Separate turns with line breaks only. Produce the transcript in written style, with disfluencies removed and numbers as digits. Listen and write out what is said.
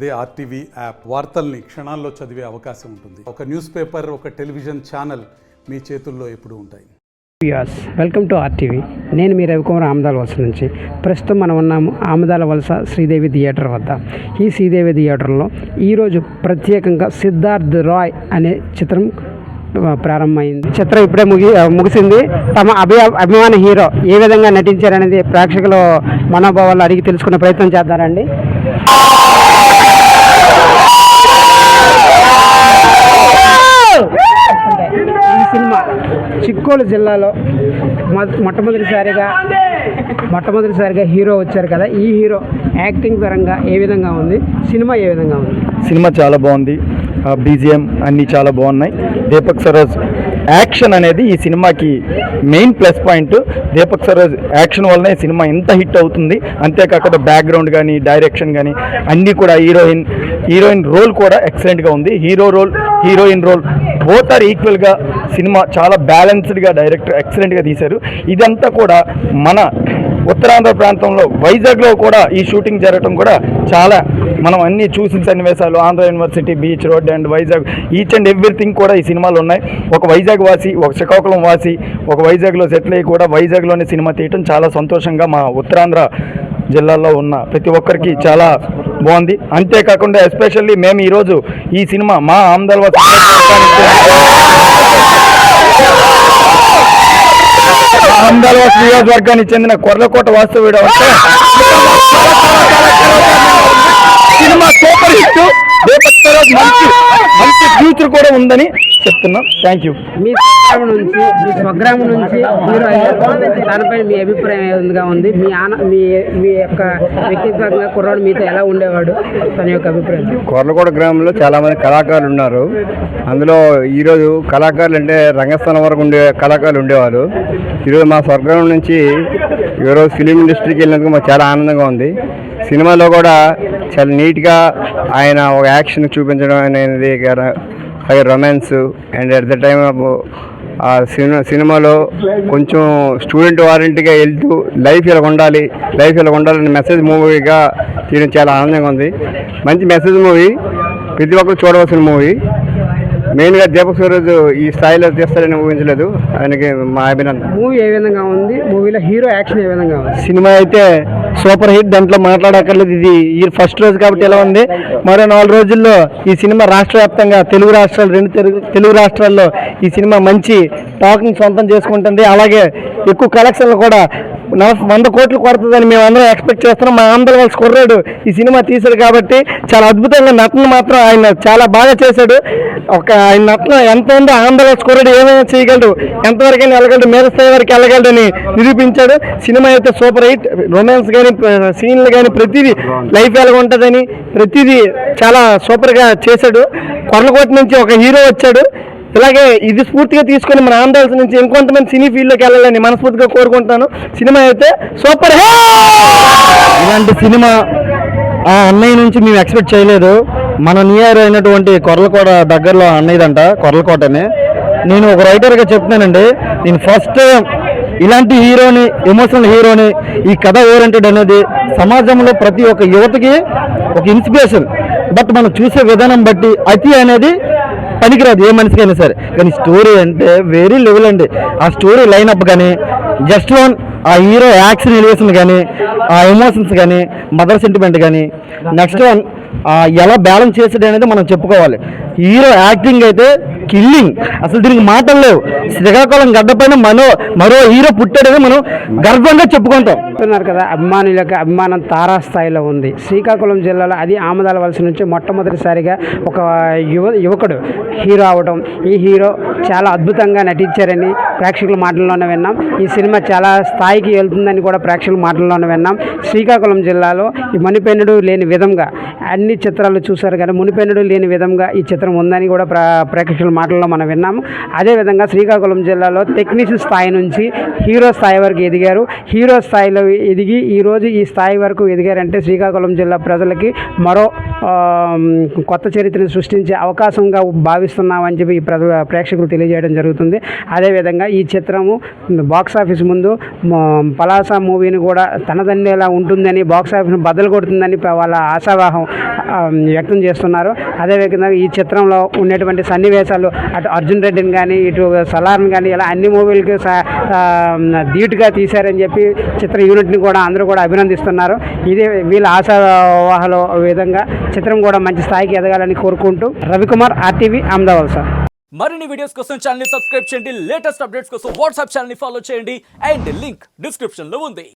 అదే RTV app వార్తల్ని క్షణాల్లో చదివే అవకాశం ఉంటుంది. ఒక న్యూస్ పేపర్, ఒక టెలివిజన్ ఛానల్ మీ చేతుల్లో ఎప్పుడూ ఉంటాయి.
Welcome to RTV. నేను మీ రవికుమార్ ఆమదాల వలస నుంచి. ప్రస్తుతం మనం ఉన్నాము ఆమదాల వలస శ్రీదేవి థియేటర్ వద్ద. ఈ శ్రీదేవి థియేటర్లో ఈరోజు ప్రత్యేకంగా సిద్ధార్థ్ రాయ్ అనే చిత్రం ప్రారంభమైంది. చిత్రం ఇప్పుడే ముగిసింది. తమ అభిమాన హీరో ఏ విధంగా నటించారనేది ప్రేక్షకుల మనోభావాలు అడిగి తెలుసుకునే ప్రయత్నం చేద్దారండి. ఈ సినిమా చిక్కోలు జిల్లాలో మొట్టమొదటిసారిగా హీరో వచ్చారు కదా. ఈ హీరో యాక్టింగ్ పరంగా ఏ విధంగా ఉంది, సినిమా ఏ విధంగా ఉంది?
సినిమా చాలా బాగుంది. బీజిఎం అన్నీ చాలా బాగున్నాయి. దీపక్ సరోజ్ యాక్షన్ అనేది ఈ సినిమాకి main plus point. Deepak Saroj action వల్లనే సినిమా ఎంత హిట్ అవుతుంది. అంతేకాకుండా బ్యాక్గ్రౌండ్ కానీ, డైరెక్షన్ కానీ అన్నీ కూడా, హీరోయిన్ రోల్ కూడా ఎక్సలెంట్గా ఉంది. హీరోయిన్ రోల్ బోత్ ఆర్ ఈక్వల్గా సినిమా చాలా బ్యాలెన్స్డ్గా డైరెక్టర్ ఎక్సలెంట్గా తీశారు. ఇదంతా కూడా మన ఉత్తరాంధ్ర ప్రాంతంలో వైజాగ్లో కూడా ఈ షూటింగ్ జరగడం కూడా చాలా మనం అన్నీ చూసిన సన్నివేశాలు. Andhra university, beach road and Vizag, each and everything కూడా ఈ సినిమాలో ఉన్నాయి. ఒక వైజాగ్ వాసి, ఒక శ్రీకాకుళం వాసి, ఒక వైజాగ్లో సెటిల్ అయ్యి కూడా వైజాగ్లోనే సినిమా తీయటం చాలా సంతోషంగా మా ఉత్తరాంధ్ర జిల్లాలో ఉన్న ప్రతి ఒక్కరికి చాలా బాగుంది. అంతేకాకుండా ఎస్పెషల్లీ మేము ఈరోజు ఈ సినిమా మా ఆమదాల నియోజకవర్గానికి చెందిన కొర్లకోట వాస్తవుడు అంటే cinema super hit. Deepak Saroj మంచి ఫ్యూచర్ కూడా ఉందని చెప్తున్నాం. Thank you.
మీ స్వగ్రామం నుంచి హీరో దానిపై మీ అభిప్రాయం ఏ విధంగా ఉంది? మీ యొక్క వ్యక్తిగతంగా కుర్రాడు మీతో ఎలా ఉండేవాడు, తన యొక్క అభిప్రాయం?
కొర్లకోట గ్రామంలో చాలామంది కళాకారులు ఉన్నారు. అందులో ఈరోజు కళాకారులు అంటే రంగస్థానం వరకు ఉండే కళాకారులు ఉండేవారు. ఈరోజు మా స్వగ్రామం నుంచి ఈరోజు ఫిలిం ఇండస్ట్రీకి వెళ్ళినందుకు మాకు చాలా ఆనందంగా ఉంది. సినిమాలో కూడా చాలా నీట్గా ఆయన ఒక యాక్షన్ చూపించడం అనేది, అలాగే romance and at the time of ఆ సినిమాలో కొంచెం స్టూడెంట్ వారంటీగా వెళ్తూ లైఫ్ ఇలా ఉండాలని మెసేజ్ మూవీగా తీయడం చాలా ఆనందంగా ఉంది. మంచి మెసేజ్ మూవీ, ప్రతి ఒక్కరు చూడవలసిన మూవీ. మెయిన్గా దీపక్ సరోజ్ ఈ స్థాయిలో తీస్తారని ఊహించలేదు. ఆయనకి మా అభినందన.
మూవీ ఏ విధంగా ఉంది? మూవీలో హీరో యాక్షన్ ఏ విధంగా ఉంది?
సినిమా అయితే సూపర్ హిట్, దాంట్లో మాట్లాడక్కర్లేదు. ఇది ఈ ఫస్ట్ రోజు కాబట్టి ఎలా ఉంది. మరో 4 రోజుల్లో ఈ సినిమా రాష్ట్ర వ్యాప్తంగా తెలుగు రాష్ట్రాల్లో ఈ సినిమా మంచి టాకింగ్ సొంతం చేసుకుంటుంది. అలాగే ఎక్కువ కలెక్షన్లు కూడా 100 కోట్లు కొడుతుందని మేము అందరం ఎక్స్పెక్ట్ చేస్తున్నాం. మా ఆంధ్ర వాళ్ళ కుర్రాడు ఈ సినిమా తీశాడు కాబట్టి చాలా అద్భుతంగా నటన మాత్రం ఆయన చాలా బాగా చేశాడు. ఆయన నటన ఎంత ఉందో, ఆంధ్ర వాళ్ళ కుర్రాడు ఏమైనా చేయగలడు, ఎంతవరకైనా వెళ్ళగలడు, మీద స్థాయి వరకు వెళ్ళగలడు అని నిరూపించాడు. సినిమా అయితే సూపర్ హిట్. రొమాన్స్ కానీ, సీన్లు కానీ ప్రతిదీ లైఫ్ ఎలా ఉంటుందని ప్రతిదీ చాలా సూపర్గా చేశాడు. కొర్లకోట నుంచి ఒక హీరో వచ్చాడు. ఇలాగే ఇది స్ఫూర్తిగా తీసుకొని మన ఆంధ్రాల్సి నుంచి ఇంకొంతమంది సినీ ఫీల్డ్లోకి వెళ్ళాలని మనస్ఫూర్తిగా కోరుకుంటాను. సినిమా అయితే సూపర్ హిట్. ఇలాంటి సినిమా ఆ అన్నయ్య నుంచి మేము ఎక్స్పెక్ట్ చేయలేదు. మన నియర్ అయినటువంటి కొర్లకోట దగ్గరలో అన్నయ్యదంట కొర్లకోటనే. నేను ఒక రైటర్గా చెప్తున్నానండి, నేను ఫస్ట్ ఇలాంటి హీరోని, ఎమోషనల్ హీరోని, ఈ కథ ఓరియంటెడ్ అనేది సమాజంలో ప్రతి ఒక్క యువతకి ఒక ఇన్స్పిరేషన్. బట్ మనం చూసే విధానం బట్టి అతి అనేది పనికిరాదు ఏ మనిషికైనా సరే. కానీ స్టోరీ అంటే వేరే లెవెల్ అండి. ఆ స్టోరీ లైనప్ కానీ, జస్ట్ వన్ ఆ హీరో యాక్షన్ ఎలివేషన్ కానీ, ఆ ఎమోషన్స్ కానీ, మదర్ సెంటిమెంట్ కానీ, నెక్స్ట్ వన్ ఎలా బ్యాలెన్స్ చేసాడు అనేది మనం చెప్పుకోవాలి. హీరో యాక్టింగ్ అయితే కిల్లింగ్, అసలు దీనికి మాటలు లేవు. శ్రీకాకుళం గడ్డపైన మరో హీరో పుట్టాడని మనం గర్వంగా చెప్పుకుంటాం.
చెప్తున్నారు కదా, అభిమానులకు అభిమానం తారాస్థాయిలో ఉంది. శ్రీకాకుళం జిల్లాలో అది ఆమదాల వలస నుంచి మొట్టమొదటిసారిగా ఒక యువకుడు హీరో అవడం. ఈ హీరో చాలా అద్భుతంగా నటించారని ప్రేక్షకుల మాటల్లోనే విన్నాం. ఈ సినిమా చాలా స్థాయికి వెళ్తుందని కూడా ప్రేక్షకుల మాటల్లోనే విన్నాం. శ్రీకాకుళం జిల్లాలో ఈ మునిపెన్నుడు లేని విధంగా అన్ని చిత్రాలు చూశారు కానీ మునిపెన్నుడు లేని విధంగా ఈ చిత్రం ఉందని కూడా ప్రేక్షకుల మాటల్లో మనం విన్నాము. అదేవిధంగా శ్రీకాకుళం జిల్లాలో టెక్నీషియన్ స్థాయి నుంచి హీరో స్థాయి వరకు ఎదిగారు. హీరో స్థాయిలో ఎదిగి ఈరోజు ఈ స్థాయి వరకు ఎదిగారంటే శ్రీకాకుళం జిల్లా ప్రజలకి మరో కొత్త చరిత్రను సృష్టించే అవకాశంగా భావిస్తున్నామని చెప్పి ఈ ప్రేక్షకులు తెలియజేయడం జరుగుతుంది. అదేవిధంగా ఈ చిత్రము బాక్సాఫీస్ ముందు పలాస మూవీని కూడా తనదండేలా ఉంటుందని, బాక్సాఫీస్ను బద్దలు కొడుతుందని వాళ్ళ ఆశావాహం వ్యక్తం చేస్తున్నారు. అదేవిధంగా ఈ చిత్రంలో ఉన్నటువంటి సన్నివేశాలు అటు అర్జున్ రెడ్డిని కానీ ఇటు సలార్ని కానీ ఇలా అన్ని మూవీలకి ధీటుగా తీశారని చెప్పి చిత్ర యూనిట్ని కూడా అందరూ కూడా అభినందిస్తున్నారు. ఇదే వీళ్ళ ఆశావాహలో విధంగా చిత్రం కూడా మంచి స్థాయికి ఎదగాలని కోరుకుంటూ రవికుమార్, RTV, అహ్మదాబాద్ సార్.
మరిన్ని వీడియోస్ కోసం ఛానల్ ని సబ్స్క్రైబ్ చేయండి. లేటెస్ట్ అప్డేట్స్ కోసం వాట్సాప్ ఛానల్ ని ఫాలో చేయండి. అండ్ లింక్ డిస్క్రిప్షన్ లో ఉంది.